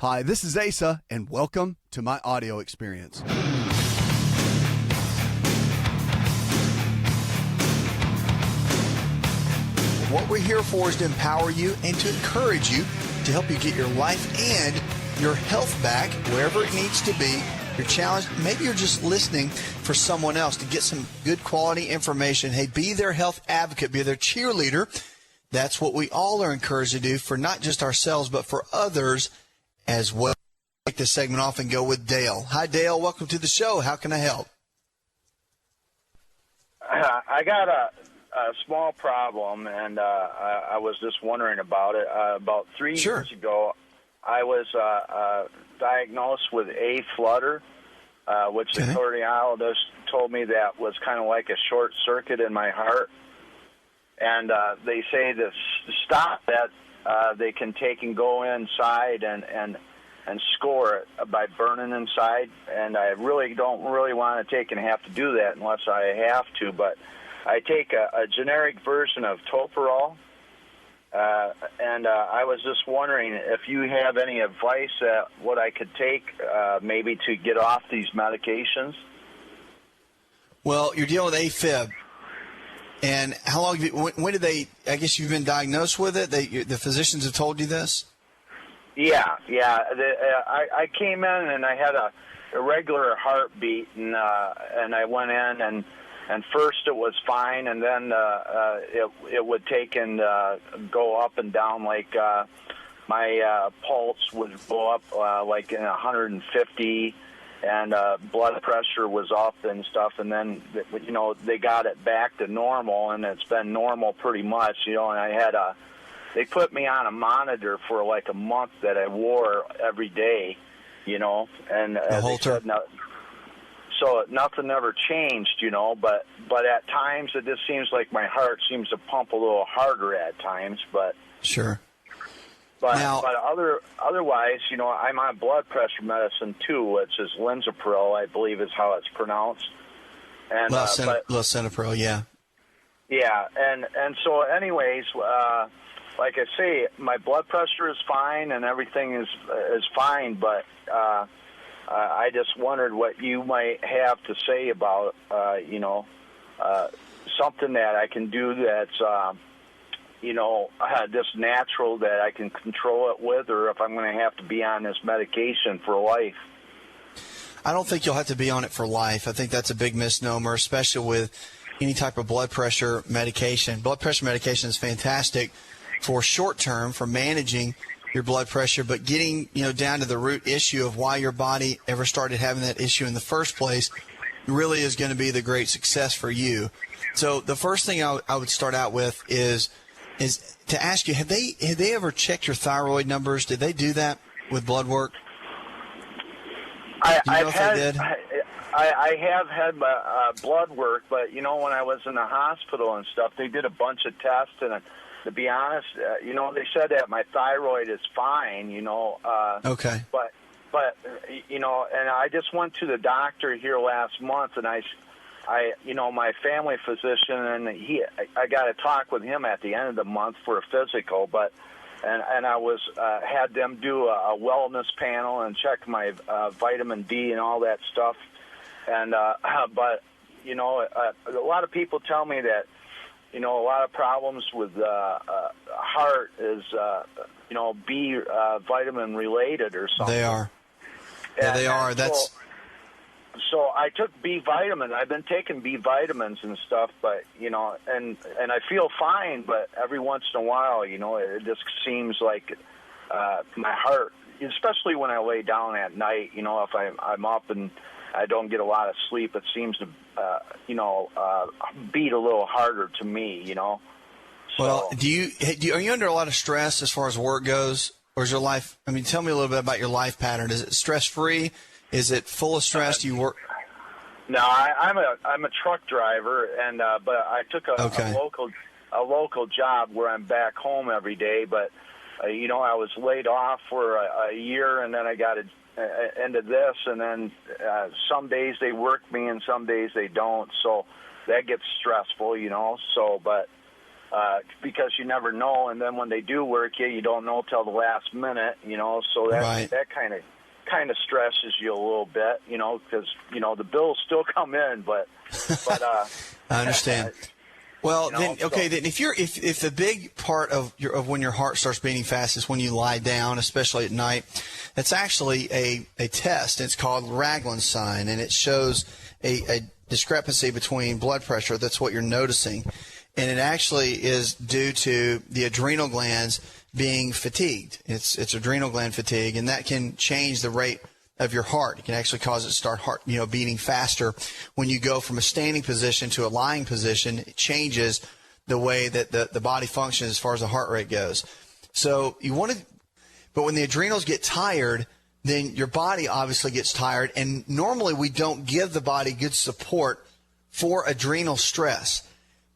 Hi, this is Asa, and welcome to my audio experience. What we're here for is to empower you and to encourage you, to help you get your life and your health back wherever it needs to be. You're challenged. Maybe you're just listening for someone else to get some good quality information. Hey, be their health advocate, be their cheerleader. That's what we all are encouraged to do for not just ourselves, but for others as well. Take this segment off and go with Dale. Hi, Dale. Welcome to the show. How can I help? I got a small problem, and I was just wondering about it. About 3 years ago, I was diagnosed with A flutter, which the cardiologist told me that was kind of like a short circuit in my heart. And they say to stop that, they can take and go inside and score it by burning inside. And I really don't want to take and have to do that unless I have to. But I take a generic version of Toprol. And I was just wondering if you have any advice what I could take maybe to get off these medications. Well, you're dealing with AFib. And how long when did they, I guess you've been diagnosed with it? The physicians have told you this? Yeah. I came in and I had a irregular heartbeat, and I went in and first it was fine, and then it would take and go up and down, like my pulse would go up like in 150, and blood pressure was up and stuff, and then they got it back to normal, and it's been normal pretty much, and they put me on a monitor for like a month that I wore every day, and they said no. So nothing ever changed, but at times it just seems like my heart seems to pump a little harder at times, but sure. But now, otherwise, I'm on blood pressure medicine too, which is Linzapril, I believe is how it's pronounced. And Lisinopril, yeah. Yeah, and so anyways, like I say, my blood pressure is fine and everything is fine, but I just wondered what you might have to say about, something that I can do that's, just natural that I can control it with, or if I'm going to have to be on this medication for life. I don't think you'll have to be on it for life. I think that's a big misnomer, especially with any type of blood pressure medication. Blood pressure medication is fantastic for short term, for managing your blood pressure, but getting down to the root issue of why your body ever started having that issue in the first place really is going to be the great success for you. So the first thing I would start out with is to ask you, have they ever checked your thyroid numbers? Did they do that with blood work? I have had blood work, but when I was in the hospital and stuff, they did a bunch of tests, and to be honest, they said that my thyroid is fine, Okay. But and I just went to the doctor here last month, and I my family physician, and I got to talk with him at the end of the month for a physical, and I was had them do a wellness panel and check my vitamin D and all that stuff, and but a lot of people tell me that a lot of problems with heart is B vitamin related or something. They are. Yeah, they are. So I took B vitamins. I've been taking B vitamins and stuff, but and I feel fine. But every once in a while, it just seems like my heart, especially when I lay down at night. If I'm up and I don't get a lot of sleep, it seems to beat a little harder to me. So, well, are you under a lot of stress as far as work goes, or is your life? I mean, tell me a little bit about your life pattern. Is it stress free? Is it full of stress? Do you work? No, I'm a truck driver, and but I took a local job where I'm back home every day. But I was laid off for a year, and then I got into this, and then some days they work me, and some days they don't. So that gets stressful, So, but because you never know. And then when they do work you don't know till the last minute, so that kind of stresses you a little bit, because, the bills still come in, but I understand. Well, then if the big part of when your heart starts beating fast is when you lie down, especially at night, that's actually a test. It's called Ragland's sign, and it shows a discrepancy between blood pressure. That's what you're noticing, and it actually is due to the adrenal glands being fatigued. It's adrenal gland fatigue, and that can change the rate of your heart. It can actually cause it to start beating faster. When you go from a standing position to a lying position, it changes the way that the body functions as far as the heart rate goes. So but when the adrenals get tired, then your body obviously gets tired, and normally we don't give the body good support for adrenal stress.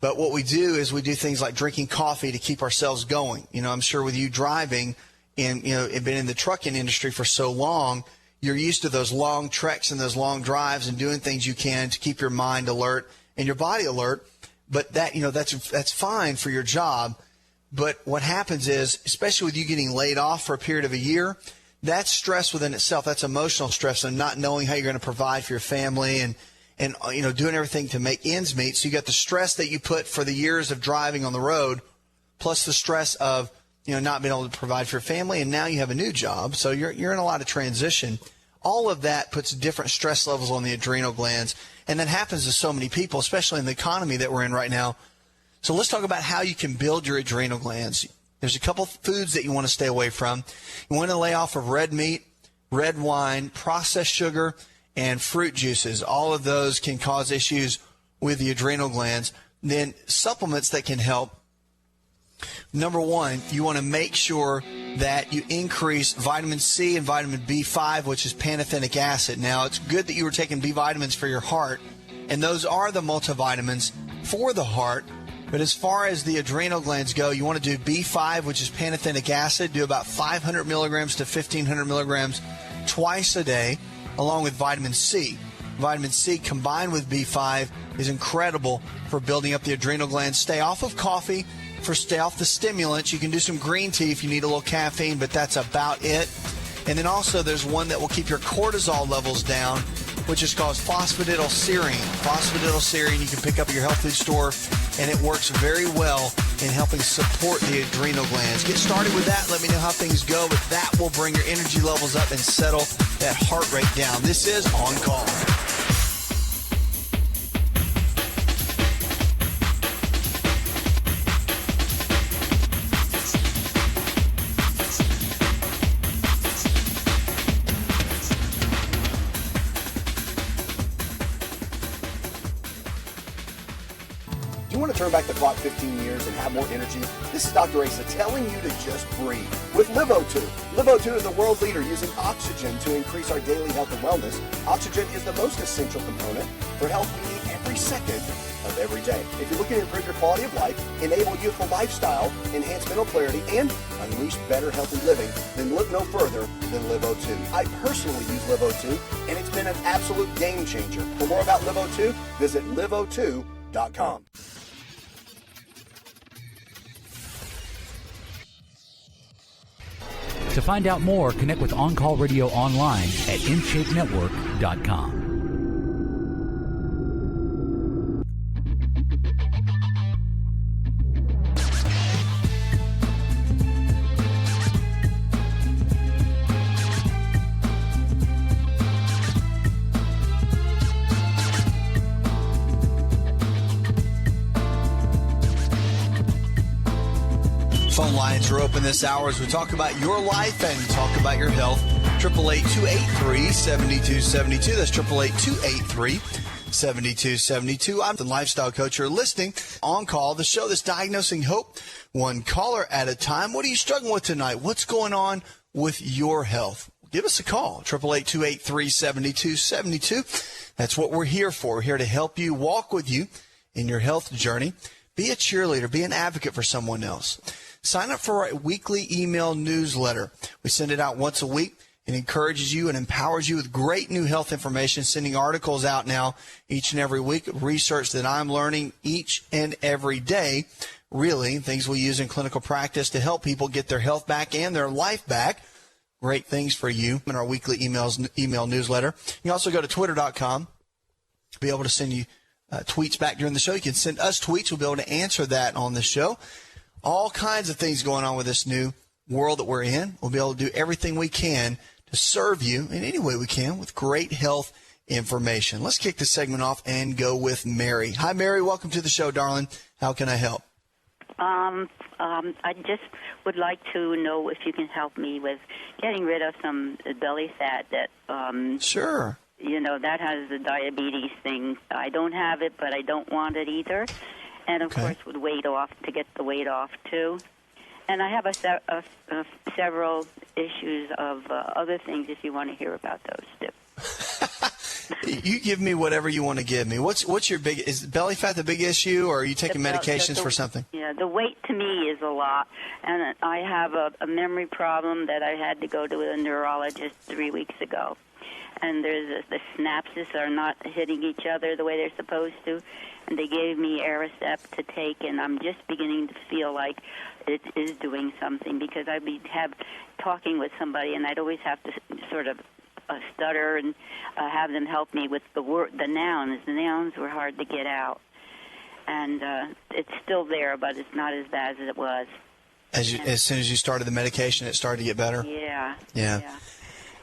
But what we do is we do things like drinking coffee to keep ourselves going. I'm sure with you driving and been in the trucking industry for so long, you're used to those long treks and those long drives and doing things you can to keep your mind alert and your body alert. But that's fine for your job. But what happens is, especially with you getting laid off for a period of a year, that's stress within itself. That's emotional stress and not knowing how you're going to provide for your family and doing everything to make ends meet. So you got the stress that you put for the years of driving on the road, plus the stress of not being able to provide for your family, and now you have a new job. So you're in a lot of transition. All of that puts different stress levels on the adrenal glands, and that happens to so many people, especially in the economy that we're in right now. So let's talk about how you can build your adrenal glands. There's a couple foods that you want to stay away from. You want to lay off of red meat, red wine, processed sugar, and fruit juices. All of those can cause issues with the adrenal glands. Then supplements that can help. Number one, you want to make sure that you increase vitamin C and vitamin B5, which is pantothenic acid. Now, it's good that you were taking B vitamins for your heart, and those are the multivitamins for the heart. But as far as the adrenal glands go, you want to do B5, which is pantothenic acid, do about 500 milligrams to 1,500 milligrams twice a day, along with vitamin C. Vitamin C combined with B5 is incredible for building up the adrenal glands. Stay off of coffee. Stay off the stimulants. You can do some green tea if you need a little caffeine, but that's about it. And then also there's one that will keep your cortisol levels down, which is called phosphatidylserine. Phosphatidylserine you can pick up at your health food store, and it works very well in helping support the adrenal glands. Get started with that. Let me know how things go, but that will bring your energy levels up and settle that heart rate down. This is On Call. Do you want to turn back the clock 15 years and have more energy? This is Dr. Asa telling you to just breathe with LiveO2. LiveO2 is the world leader using oxygen to increase our daily health and wellness. Oxygen is the most essential component for health we need every second of every day. If you're looking to improve your quality of life, enable youthful lifestyle, enhance mental clarity, and unleash better healthy living, then look no further than LiveO2. I personally use LiveO2, and it's been an absolute game changer. For more about LiveO2, visit liveO2.com. To find out more, connect with On Call Radio online at InShapeNetwork.com. Phone lines are open this hour as we talk about your life and talk about your health. 888-283-7272. That's 888-283-7272. I'm the lifestyle coach. You're listening On Call, the show that's diagnosing hope one caller at a time. What are you struggling with tonight? What's going on with your health? Give us a call, 888-283-7272. That's what we're here for. We're here to help you, walk with you in your health journey. Be a cheerleader. Be an advocate for someone else. Sign up for our weekly email newsletter. We send it out once a week. It encourages you and empowers you with great new health information, sending articles out now each and every week, research that I'm learning each and every day really, things we use in clinical practice to help people get their health back and their life back. Great things for you in our weekly email newsletter. You can also go to twitter.com to be able to send you tweets back during the show. You can send us tweets. We'll be able to answer that on the show. All kinds of things going on with this new world that we're in. We'll be able to do everything we can to serve you in any way we can with great health information. Let's kick this segment off and go with Mary. Hi, Mary. Welcome to the show, darling. How can I help? I just would like to know if you can help me with getting rid of some belly fat that, Sure. You know, that has the diabetes thing. I don't have it, but I don't want it either. And, of course, with weight off, to get the weight off, too. And I have several issues of other things if you want to hear about those, too. You give me whatever you want to give me. What's your big? Is belly fat the big issue, or are you taking medications for something? Yeah, the weight to me is a lot, and I have a memory problem that I had to go to a neurologist 3 weeks ago. And the synapses are not hitting each other the way they're supposed to, and they gave me AsaRx to take, and I'm just beginning to feel like it is doing something, because I'd be talking with somebody, and I'd always have to sort of stutter and have them help me with the nouns. The nouns were hard to get out, and it's still there, but it's not as bad as it was. As soon as you started the medication, it started to get better? Yeah.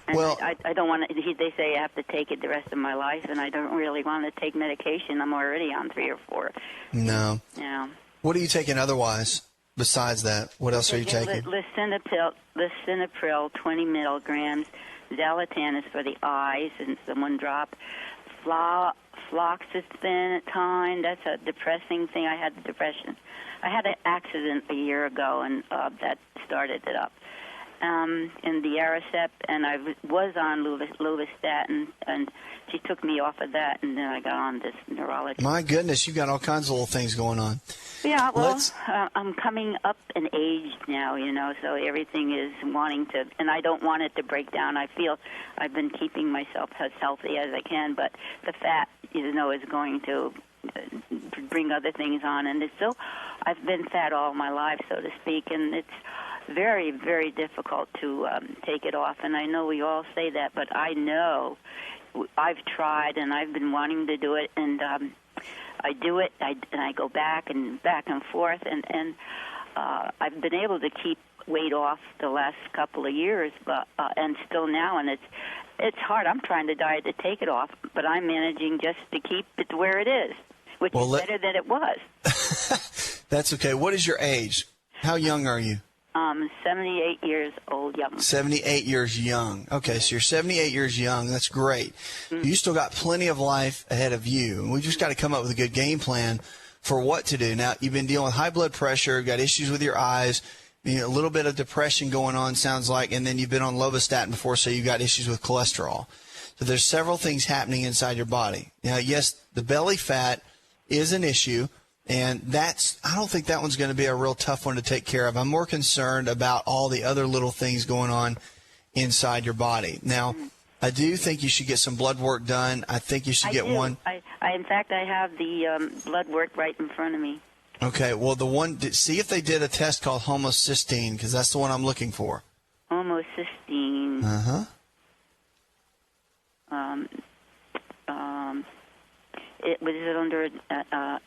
And well, I don't want to. They say I have to take it the rest of my life, and I don't really want to take medication. I'm already on 3 or 4. No. Yeah. What are you taking otherwise besides that? What else are you taking? Lisinopril, 20 milligrams. Zolatan is for the eyes, and one drop. Fluoxetine, that's a depressing thing. I had depression. I had an accident a year ago, and that started it up. And the AsaRx, and I was on lovastatin, and she took me off of that, and then I got on this neurology. My goodness, you've got all kinds of little things going on. Yeah, well, I'm coming up in age now, so everything is wanting to, and I don't want it to break down. I feel I've been keeping myself as healthy as I can, but the fat, is going to bring other things on, and it's still, I've been fat all my life, so to speak, and it's very, very difficult to take it off. And I know we all say that, but I know I've tried, and I've been wanting to do it, and I do it, and I go back and forth, and I've been able to keep weight off the last couple of years, but and still now, and it's hard. I'm trying to diet to take it off, but I'm managing just to keep it where it is, which is better than it was. That's okay. What is your age? How young are you? 78 years old, young. 78 years young. Okay, so you're 78 years young. That's great. Mm-hmm. You still got plenty of life ahead of you. We just got to come up with a good game plan for what to do. Now, you've been dealing with high blood pressure, got issues with your eyes, a little bit of depression going on, sounds like, and then you've been on lovastatin before, so you've got issues with cholesterol. So there's several things happening inside your body. Now, yes, the belly fat is an issue. And I don't think that one's going to be a real tough one to take care of. I'm more concerned about all the other little things going on inside your body. Now, I do think you should get some blood work done. I think you should get one. In fact, I have the blood work right in front of me. Okay, well, see if they did a test called homocysteine, because that's the one I'm looking for. Homocysteine. Uh-huh. Was it under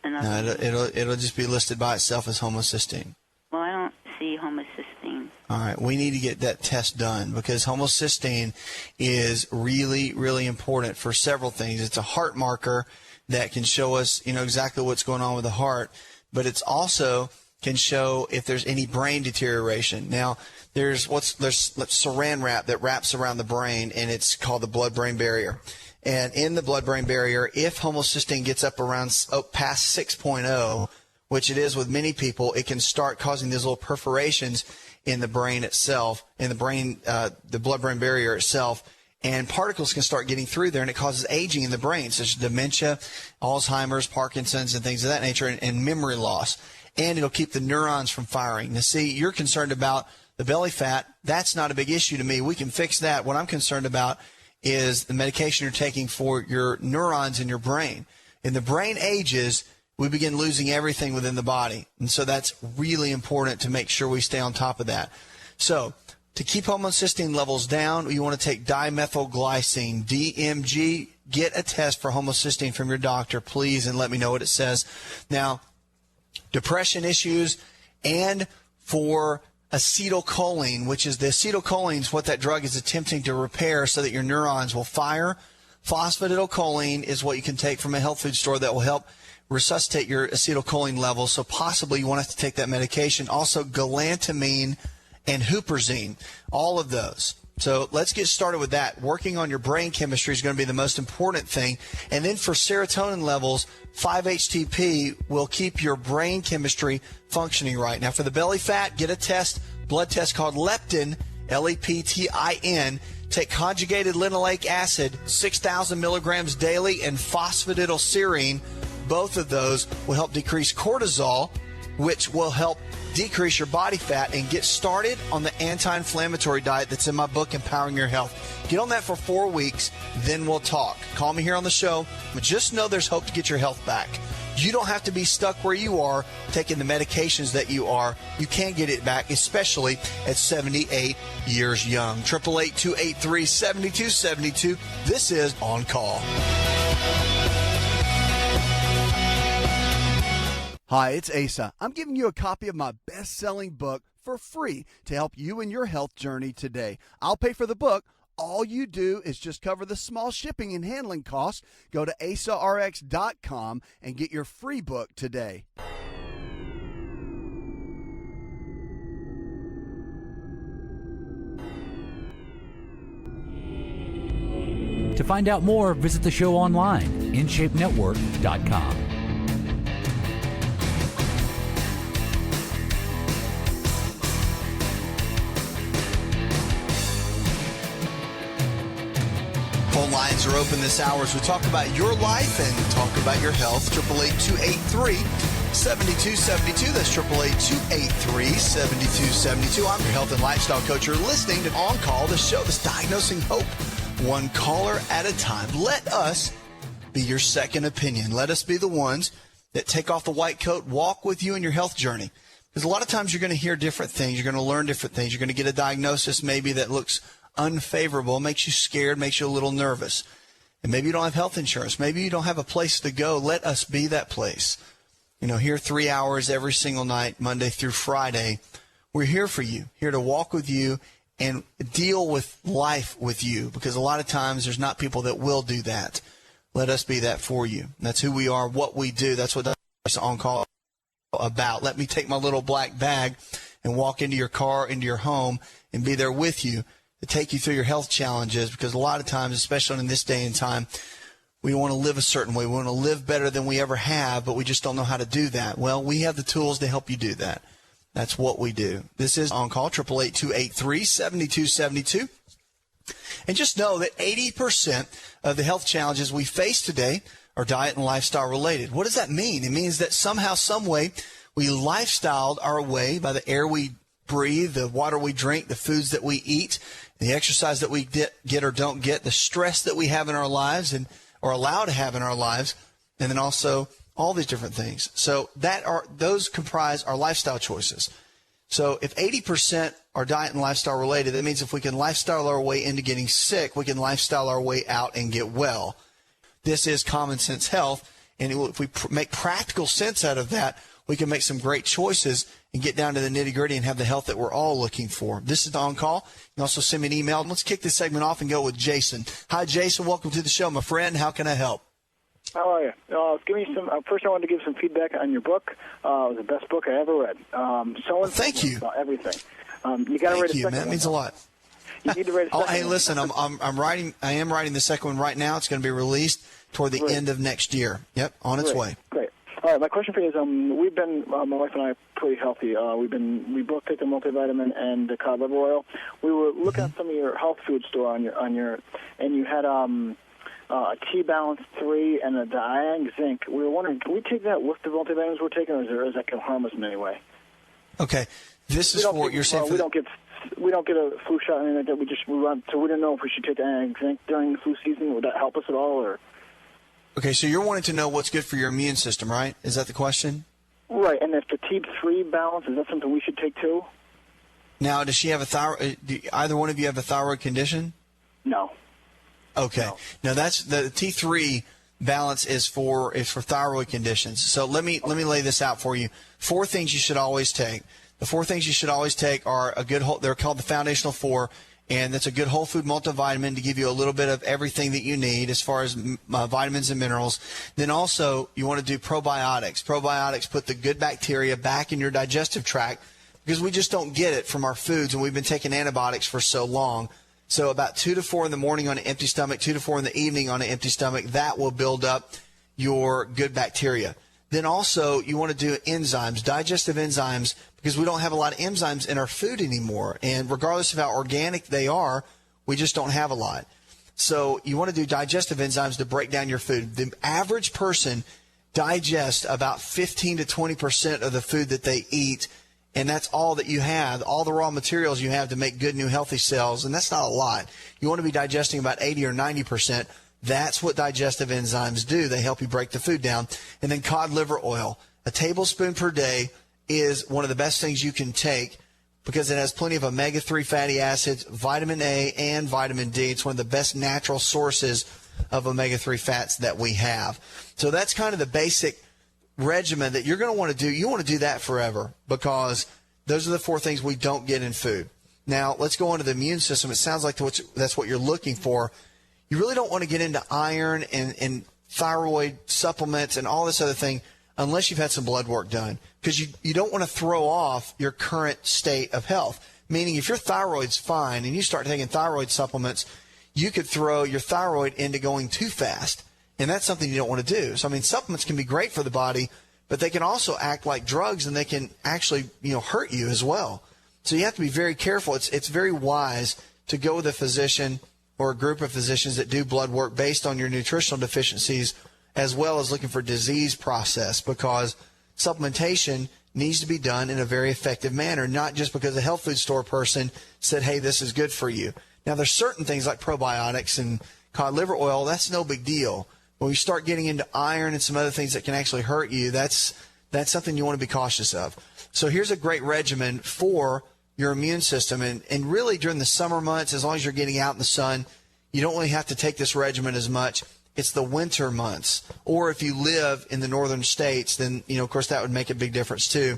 another? No, it'll just be listed by itself as homocysteine. Well, I don't see homocysteine. All right, we need to get that test done, because homocysteine is really, really important for several things. It's a heart marker that can show us, exactly what's going on with the heart, but it's also can show if there's any brain deterioration. Now, there's saran wrap that wraps around the brain, and it's called the blood-brain barrier. And in the blood-brain barrier, if homocysteine gets up around past 6.0, which it is with many people, it can start causing these little perforations in the brain itself, in the brain, the blood-brain barrier itself, and particles can start getting through there, and it causes aging in the brain, such as dementia, Alzheimer's, Parkinson's, and things of that nature, and memory loss. And it'll keep the neurons from firing. Now, see, you're concerned about the belly fat. That's not a big issue to me. We can fix that. What I'm concerned about is the medication you're taking for your neurons in your brain. And the brain ages we begin losing everything within the body. And so that's really important to make sure we stay on top of that. So to keep homocysteine levels down, you want to take dimethylglycine, DMG. Get a test for homocysteine from your doctor, please, and let me know what it says. Now, depression issues and for acetylcholine, which is the acetylcholine is what that drug is attempting to repair so that your neurons will fire. Phosphatidylcholine is what you can take from a health food store that will help resuscitate your acetylcholine levels. So possibly you want to take that medication. Also, galantamine and huperzine, all of those. So let's get started with that. Working on your brain chemistry is going to be the most important thing. And then for serotonin levels, 5-HTP will keep your brain chemistry functioning right. Now, for the belly fat, get a test, blood test called leptin, Leptin. Take conjugated linoleic acid, 6,000 milligrams daily, and phosphatidylserine. Both of those will help decrease cortisol, which will help decrease your body fat, and get started on the anti-inflammatory diet that's in my book, Empowering Your Health. Get on that for 4 weeks, then we'll talk. Call me here on the show, but just know there's hope to get your health back. You don't have to be stuck where you are taking the medications that you are. You can get it back, especially at 78 years young. 888-283-7272. This is On Call. Hi, it's Asa. I'm giving you a copy of my best-selling book for free to help you in your health journey today. I'll pay for the book. All you do is just cover the small shipping and handling costs. Go to AsaRx.com and get your free book today. To find out more, visit the show online, InShapeNetwork.com. Phone lines are open this hour as we talk about your life and talk about your health. 888-283-7272. That's 888-283-7272. I'm your health and lifestyle coach. You're listening to On Call, the show that's diagnosing hope one caller at a time. Let us be your second opinion. Let us be the ones that take off the white coat, walk with you in your health journey. Because a lot of times you're going to hear different things. You're going to learn different things. You're going to get a diagnosis maybe that looks unfavorable, makes you scared, makes you a little nervous. And maybe you don't have health insurance. Maybe you don't have a place to go. Let us be that place. You know, here 3 hours every single night, Monday through Friday. We're here for you, here to walk with you and deal with life with you, because a lot of times there's not people that will do that. Let us be that for you. That's who we are, what we do. That's what that's On Call about. Let me take my little black bag and walk into your car, into your home, and be there with you to take you through your health challenges, because a lot of times, especially in this day and time, we want to live a certain way. We want to live better than we ever have, but we just don't know how to do that. Well, we have the tools to help you do that. That's what we do. This is On Call, 888-283-7272. And just know that 80% of the health challenges we face today are diet and lifestyle related. What does that mean? It means that somehow, some way, we lifestyled our way by the air we breathe, the water we drink, the foods that we eat, the exercise that we get or don't get, the stress that we have in our lives and are allowed to have in our lives, and then also all these different things. So those comprise our lifestyle choices. So if 80% are diet and lifestyle related, that means if we can lifestyle our way into getting sick, we can lifestyle our way out and get well. This is common sense health, and if we make practical sense out of that, we can make some great choices and get down to the nitty-gritty and have the health that we're all looking for. This is On Call. You can also send me an email. Let's kick this segment off and go with Jason. Hi, Jason. Welcome to the show, my friend. How can I help? How are you? Give me some. First, I wanted to give some feedback on your book. It was the best book I ever read. Thank you. About everything. You got to read a second one. That means a lot. You need to read a second one. Hey, listen, I'm writing. I am writing the second one right now. It's going to be released toward the end of next year. Yep, on its way. Great. All right. My question for you is: we've been, my wife and I, pretty healthy. We both take the multivitamin and the cod liver oil. We were looking at some of your health food store and you had a T-Balance 3 and a Diang Zinc. We were wondering, can we take that with the multivitamins we're taking, or is that can harm us in any way? Okay, this is for what you're saying. We don't get a flu shot or anything like that. We didn't know if we should take Diang Zinc during the flu season. Would that help us at all, or? Okay, so you're wanting to know what's good for your immune system, right? Is that the question? Right, and if the T3 balance, is that something we should take too? Now, does she have a thyroid? Do either one of you have a thyroid condition? No. Okay. No. Now that's the T3 balance is for thyroid conditions. So let me lay this out for you. 4 things you should always take. The 4 things you should always take are they're called the foundational 4, and that's a good whole food multivitamin to give you a little bit of everything that you need as far as vitamins and minerals. Then also you want to do probiotics. Probiotics put the good bacteria back in your digestive tract because we just don't get it from our foods, and we've been taking antibiotics for so long. So about 2 to 4 in the morning on an empty stomach, 2 to 4 in the evening on an empty stomach, that will build up your good bacteria. Then also you want to do enzymes, digestive enzymes, because we don't have a lot of enzymes in our food anymore. And regardless of how organic they are, we just don't have a lot. So you want to do digestive enzymes to break down your food. The average person digests about 15 to 20% of the food that they eat, and that's all that you have, all the raw materials you have to make good, new, healthy cells, and that's not a lot. You want to be digesting about 80 or 90%. That's what digestive enzymes do. They help you break the food down. And then cod liver oil. A tablespoon per day is one of the best things you can take because it has plenty of omega-3 fatty acids, vitamin A, and vitamin D. It's one of the best natural sources of omega-3 fats that we have. So that's kind of the basic regimen that you're going to want to do. You want to do that forever because those are the 4 things we don't get in food. Now, let's go on to the immune system. It sounds like that's what you're looking for. You really don't want to get into iron and thyroid supplements and all this other thing unless you've had some blood work done because you don't want to throw off your current state of health. Meaning if your thyroid's fine and you start taking thyroid supplements, you could throw your thyroid into going too fast. And that's something you don't want to do. So, I mean, supplements can be great for the body, but they can also act like drugs and they can actually, hurt you as well. So you have to be very careful. It's very wise to go with a physician or a group of physicians that do blood work based on your nutritional deficiencies as well as looking for disease process because supplementation needs to be done in a very effective manner, not just because a health food store person said, hey, this is good for you. Now, there's certain things like probiotics and cod liver oil, that's no big deal. When you start getting into iron and some other things that can actually hurt you, that's something you want to be cautious of. So here's a great regimen for your immune system. And really during the summer months, as long as you're getting out in the sun, you don't really have to take this regimen as much. It's the winter months. Or if you live in the northern states, then, of course, that would make a big difference too.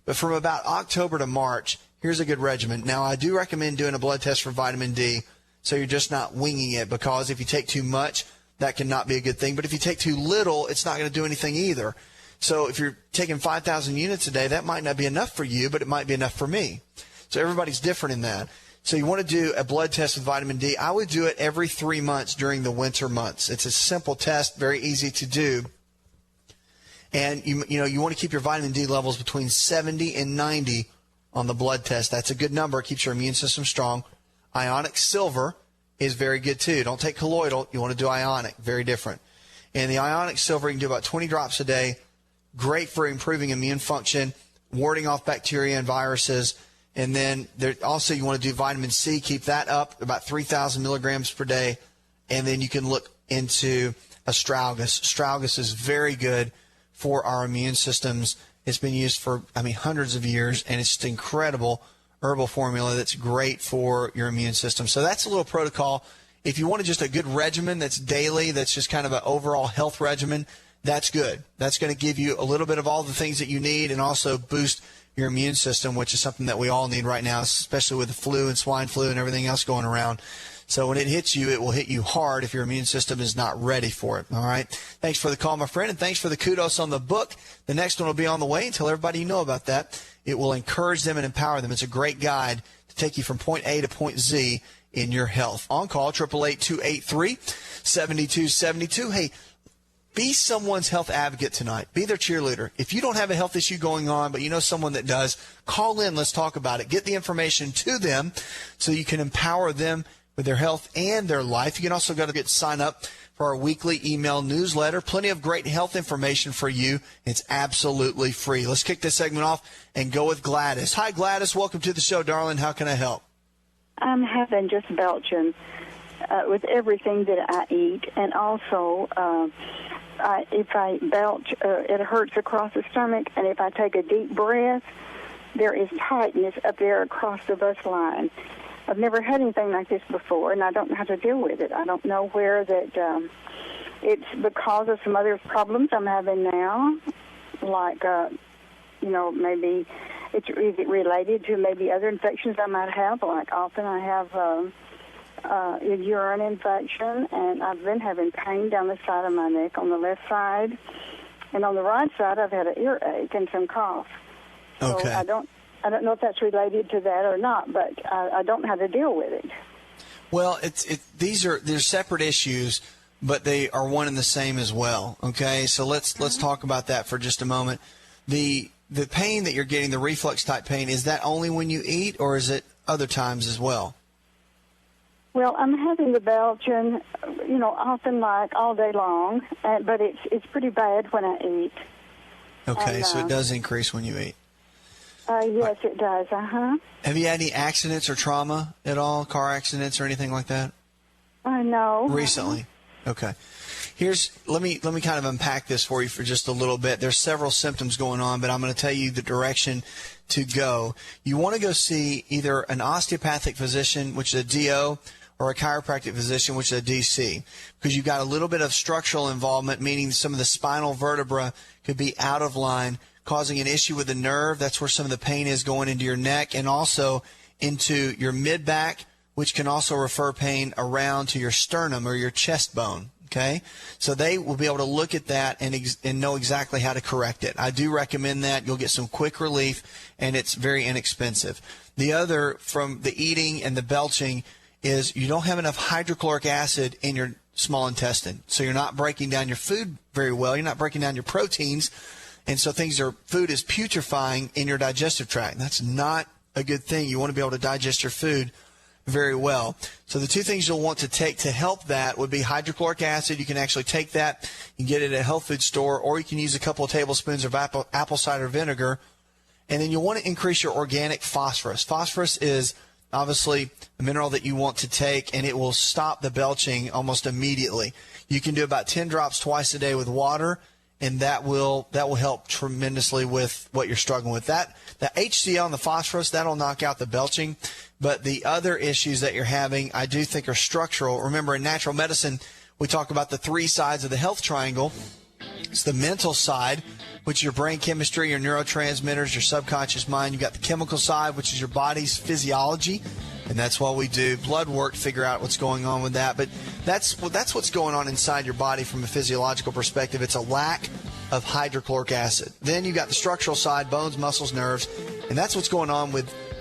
But from about October to March, here's a good regimen. Now, I do recommend doing a blood test for vitamin D so you're just not winging it because if you take too much, that can not be a good thing. But if you take too little, it's not going to do anything either. So if you're taking 5,000 units a day, that might not be enough for you, but it might be enough for me. So everybody's different in that. So you want to do a blood test with vitamin D. I would do it every 3 months during the winter months. It's a simple test, very easy to do. And you want to keep your vitamin D levels between 70 and 90 on the blood test. That's a good number. It keeps your immune system strong. Ionic silver is very good too. Don't take colloidal. You want to do ionic. Very different. And the ionic silver, you can do about 20 drops a day. Great for improving immune function, warding off bacteria and viruses. And then also you want to do vitamin C. Keep that up about 3,000 milligrams per day. And then you can look into astragalus. Astragalus is very good for our immune systems. It's been used for, hundreds of years, and it's just incredible herbal formula that's great for your immune system. So that's a little protocol. If you want just a good regimen that's daily, that's just kind of an overall health regimen, that's good. That's going to give you a little bit of all the things that you need and also boost your immune system, which is something that we all need right now, especially with the flu and swine flu and everything else going around. So when it hits you, it will hit you hard if your immune system is not ready for it. All right. Thanks for the call, my friend, and thanks for the kudos on the book. The next one will be on the way, and tell everybody you know about that. It will encourage them and empower them. It's a great guide to take you from point A to point Z in your health. On call, 888-283-7272. Hey, be someone's health advocate tonight. Be their cheerleader. If you don't have a health issue going on, but you know someone that does, call in. Let's talk about it. Get the information to them so you can empower them with their health and their life. You can also go to sign up for our weekly email newsletter. Plenty of great health information for you. It's absolutely free. Let's kick this segment off and go with Gladys. Hi, Gladys. Welcome to the show, darling. How can I help? I'm having just belching with everything that I eat, and also I belch, it hurts across the stomach, and if I take a deep breath, there is tightness up there across the bus line. I've never had anything like this before, and I don't know how to deal with it. I don't know where that it's because of some other problems I'm having now, like, maybe is it related to maybe other infections I might have. Like often I have a urine infection, and I've been having pain down the side of my neck on the left side, and on the right side I've had an earache and some cough. Okay. So I don't know if that's related to that or not, but I don't know how to deal with it. Well, they're separate issues, but they are one and the same as well. Okay, so let's talk about that for just a moment. The pain that you're getting, the reflux type pain, is that only when you eat, or is it other times as well? Well, I'm having the belching, often like all day long, but it's pretty bad when I eat. Okay, and, so it does increase when you eat. Yes, it does. Have you had any accidents or trauma at all, car accidents or anything like that? No. Recently? Okay. Let me kind of unpack this for you for just a little bit. There's several symptoms going on, but I'm going to tell you the direction to go. You want to go see either an osteopathic physician, which is a DO, or a chiropractic physician, which is a DC, because you've got a little bit of structural involvement, meaning some of the spinal vertebra could be out of line, causing an issue with the nerve. That's where some of the pain is going into your neck and also into your mid-back, which can also refer pain around to your sternum or your chest bone. Okay, so they will be able to look at that and know exactly how to correct it. I do recommend that. You'll get some quick relief, and it's very inexpensive. The other, from the eating and the belching, is you don't have enough hydrochloric acid in your small intestine. So you're not breaking down your food very well. You're not breaking down your proteins. And so food is putrefying in your digestive tract. That's not a good thing. You want to be able to digest your food very well. So the two things you'll want to take to help that would be hydrochloric acid. You can actually take that and get it at a health food store, or you can use a couple of tablespoons of apple cider vinegar. And then you'll want to increase your organic phosphorus. Phosphorus is obviously a mineral that you want to take, and it will stop the belching almost immediately. You can do about 10 drops twice a day with water, and that will help tremendously with what you're struggling with. The HCl and the phosphorus, that'll knock out the belching. But the other issues that you're having, I do think, are structural. Remember, in natural medicine, we talk about the three sides of the health triangle. It's the mental side, which is your brain chemistry, your neurotransmitters, your subconscious mind. You've got the chemical side, which is your body's physiology. And that's why we do blood work to figure out what's going on with that. But that's what's going on inside your body from a physiological perspective. It's a lack of hydrochloric acid. Then you've got the structural side, bones, muscles, nerves. And that's what's going on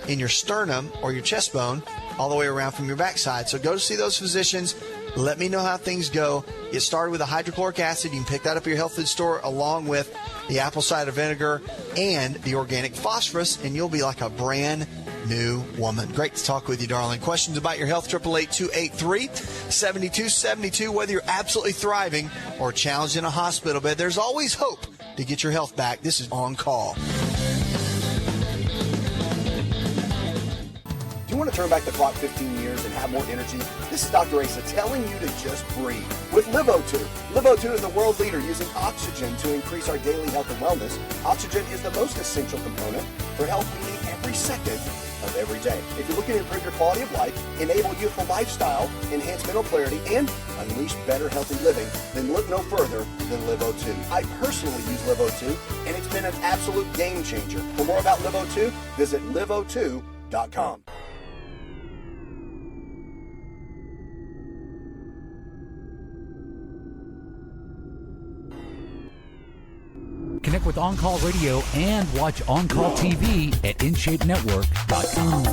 in your sternum or your chest bone all the way around from your backside. So go to see those physicians. Let me know how things go. Get started with the hydrochloric acid. You can pick that up at your health food store along with the apple cider vinegar and the organic phosphorus, and you'll be like a brand new woman. Great to talk with you, darling. Questions about your health, 888-283-7272. Whether you're absolutely thriving or challenged in a hospital bed, there's always hope to get your health back. This is On Call. Do you want to turn back the clock 15 years and have more energy? This is Dr. Asa telling you to just breathe with Livo2. Livo2 is the world leader using oxygen to increase our daily health and wellness. Oxygen is the most essential component for health we need every second of every day. If you're looking to improve your quality of life, enable youthful lifestyle, enhance mental clarity, and unleash better healthy living, then look no further than Livo2. I personally use Livo2, and it's been an absolute game changer. For more about Livo2, visit livo2.com. Connect with On Call Radio and watch On Call TV at InShapeNetwork.com.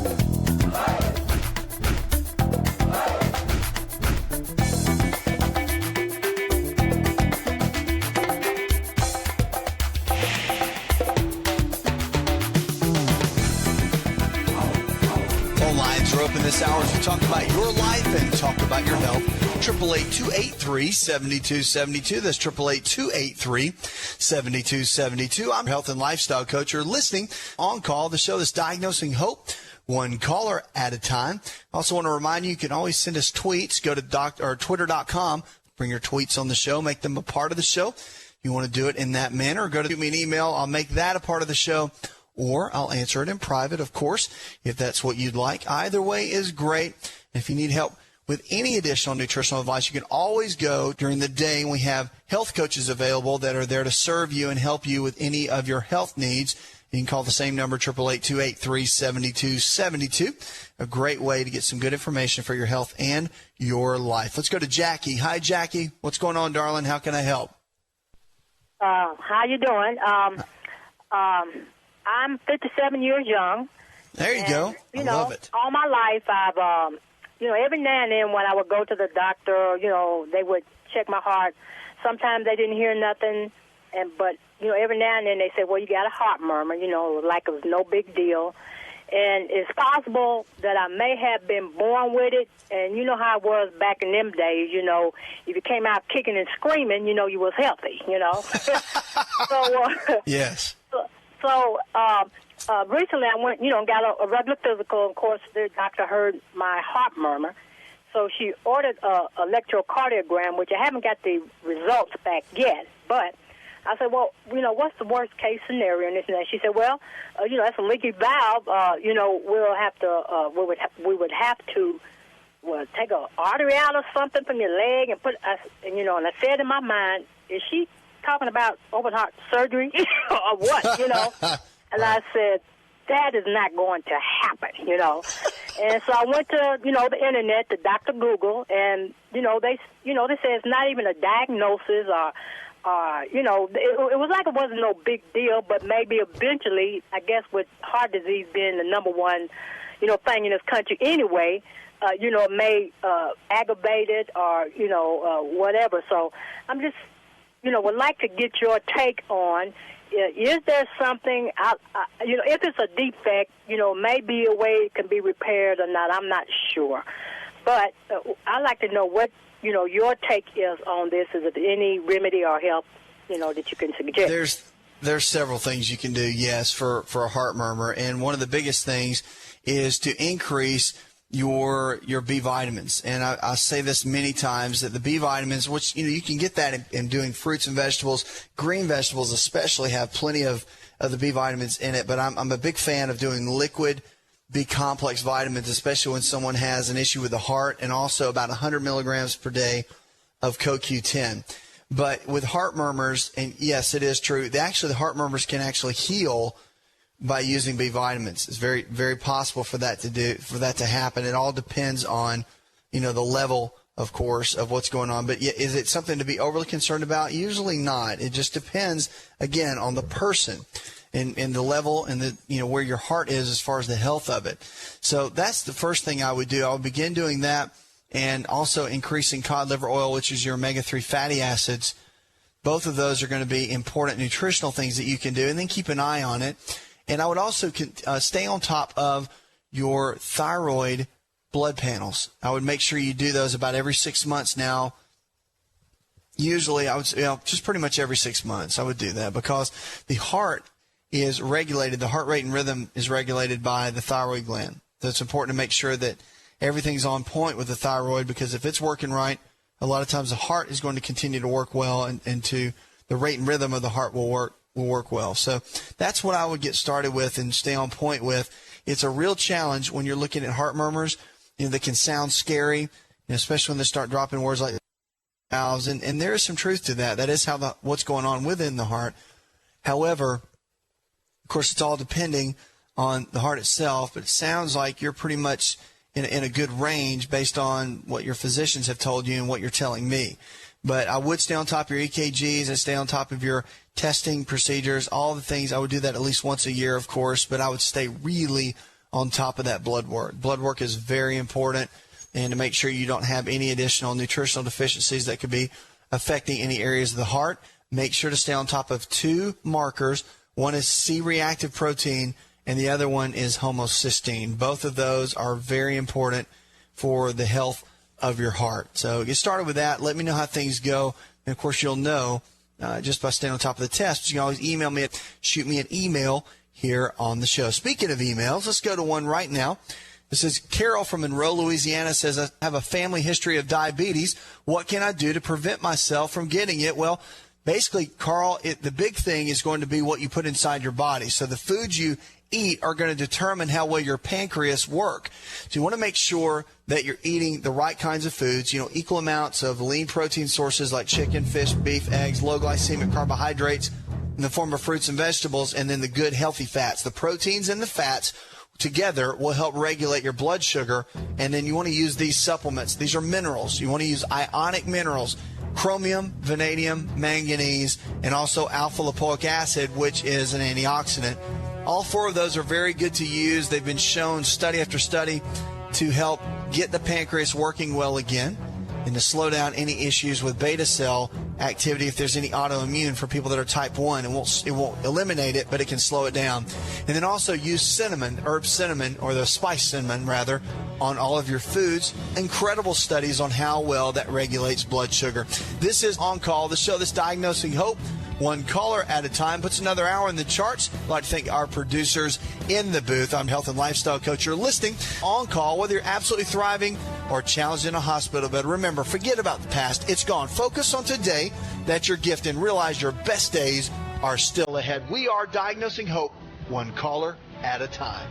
Phone lines are open this hour to talk about your life and talk about your health. 888-283-7272. That's 888-283-7272. I'm health and lifestyle coach. You're listening On Call, the show that's diagnosing hope one caller at a time. I also want to remind you, you can always send us tweets. Go to twitter.com bring your tweets on the show, make them a part of the show. If you want to do it in that manner, go to shoot me an email. I'll make that a part of the show, or I'll answer it in private, of course, if that's what you'd like. Either way is great. If you need help with any additional nutritional advice, you can always go during the day. We have health coaches available that are there to serve you and help you with any of your health needs. You can call the same number, 888-283-7272. A great way to get some good information for your health and your life. Let's go to Jackie. Hi, Jackie. What's going on, darling? How can I help? How you doing? I'm 57 years young. There you go. I love it. All my life, I've, every now and then when I would go to the doctor, they would check my heart. Sometimes they didn't hear nothing, but every now and then they say, well, you got a heart murmur, like it was no big deal. And it's possible that I may have been born with it. And you know how it was back in them days, if you came out kicking and screaming, you was healthy, So, yes. So recently I went, got a regular physical. Of course, the doctor heard my heart murmur. So she ordered an electrocardiogram, which I haven't got the results back yet. But I said, well, what's the worst case scenario and this and that? She said, well, that's a leaky valve. We'll have to, we would have to take an artery out or something from your leg and put, and I said in my mind, is she talking about open heart surgery or what, And I said, that is not going to happen, And so I went to, the internet, to Dr. Google, and, they say it's not even a diagnosis or, it was like it wasn't no big deal, but maybe eventually, I guess with heart disease being the number one, thing in this country anyway, it may aggravate it or, whatever. So I'm just, would like to get your take on, is there something, if it's a defect, maybe a way it can be repaired or not, I'm not sure. But I'd like to know what, your take is on this. Is there any remedy or help, that you can suggest? There's several things you can do, yes, for a heart murmur. And one of the biggest things is to increase your B vitamins. And I say this many times, that the B vitamins, which, you can get that in doing fruits and vegetables, green vegetables especially have plenty of the B vitamins in it. But I'm a big fan of doing liquid B-complex vitamins, especially when someone has an issue with the heart, and also about 100 milligrams per day of CoQ10. But with heart murmurs, and yes, it is true, the heart murmurs can actually heal by using B vitamins. It's very, very possible for that to happen. It all depends on, the level, of course, of what's going on. But is it something to be overly concerned about? Usually not. It just depends, again, on the person and the level and where your heart is as far as the health of it. So that's the first thing I would do. I would begin doing that, and also increasing cod liver oil, which is your omega-3 fatty acids. Both of those are going to be important nutritional things that you can do, and then keep an eye on it. And I would also stay on top of your thyroid blood panels. I would make sure you do those about every 6 months now. Usually, I would just pretty much every 6 months I would do that, because the heart is regulated. The heart rate and rhythm is regulated by the thyroid gland. So it's important to make sure that everything's on point with the thyroid, because if it's working right, a lot of times the heart is going to continue to work well, and the rate and rhythm of the heart will work well. So that's what I would get started with and stay on point with. It's a real challenge when you're looking at heart murmurs, that can sound scary, especially when they start dropping words like valves, and there is some truth to that. That is how what's going on within the heart. However, of course, it's all depending on the heart itself, but it sounds like you're pretty much in a good range based on what your physicians have told you and what you're telling me. But I would stay on top of your EKGs and stay on top of your testing procedures, all the things. I would do that at least once a year, of course, but I would stay really on top of that blood work. Blood work is very important, and to make sure you don't have any additional nutritional deficiencies that could be affecting any areas of the heart. Make sure to stay on top of two markers. One is C-reactive protein, and the other one is homocysteine. Both of those are very important for the health of your heart. So get started with that. Let me know how things go. And, of course, you'll know just by staying on top of the test. But you can always email me shoot me an email here on the show. Speaking of emails, let's go to one right now. This is Carol from Monroe, Louisiana, says, I have a family history of diabetes. What can I do to prevent myself from getting it? Well, basically, Carl, the big thing is going to be what you put inside your body. So the foods you eat are going to determine how well your pancreas work. So you want to make sure that you're eating the right kinds of foods, equal amounts of lean protein sources like chicken, fish, beef, eggs, low glycemic carbohydrates in the form of fruits and vegetables, and then the good healthy fats. The proteins and the fats together will help regulate your blood sugar, and then you want to use these supplements. These are minerals. You want to use ionic minerals, chromium, vanadium, manganese, and also alpha lipoic acid, which is an antioxidant. All four of those are very good to use. They've been shown study after study to help get the pancreas working well again and to slow down any issues with beta cell activity if there's any autoimmune for people that are type 1. It won't eliminate it, but it can slow it down. And then also use cinnamon, herb cinnamon, or the spice cinnamon rather, on all of your foods. Incredible studies on how well that regulates blood sugar. This is On Call, the show that's diagnosing hope one caller at a time, puts another hour in the charts. I'd like to thank our producers in the booth. I'm health and lifestyle coach. You're listening On Call, whether you're absolutely thriving or challenged in a hospital bed. Remember, forget about the past. It's gone. Focus on today. That's your gift, and realize your best days are still ahead. We are diagnosing hope, one caller at a time.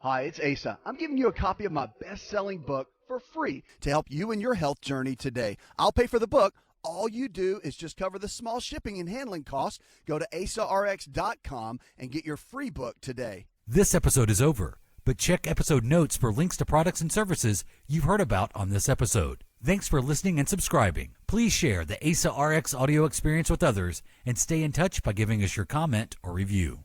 Hi, it's Asa. I'm giving you a copy of my best-selling book for free to help you in your health journey today. I'll pay for the book. All you do is just cover the small shipping and handling costs. Go to AsaRx.com and get your free book today. This episode is over, but check episode notes for links to products and services you've heard about on this episode. Thanks for listening and subscribing. Please share the AsaRx audio experience with others and stay in touch by giving us your comment or review.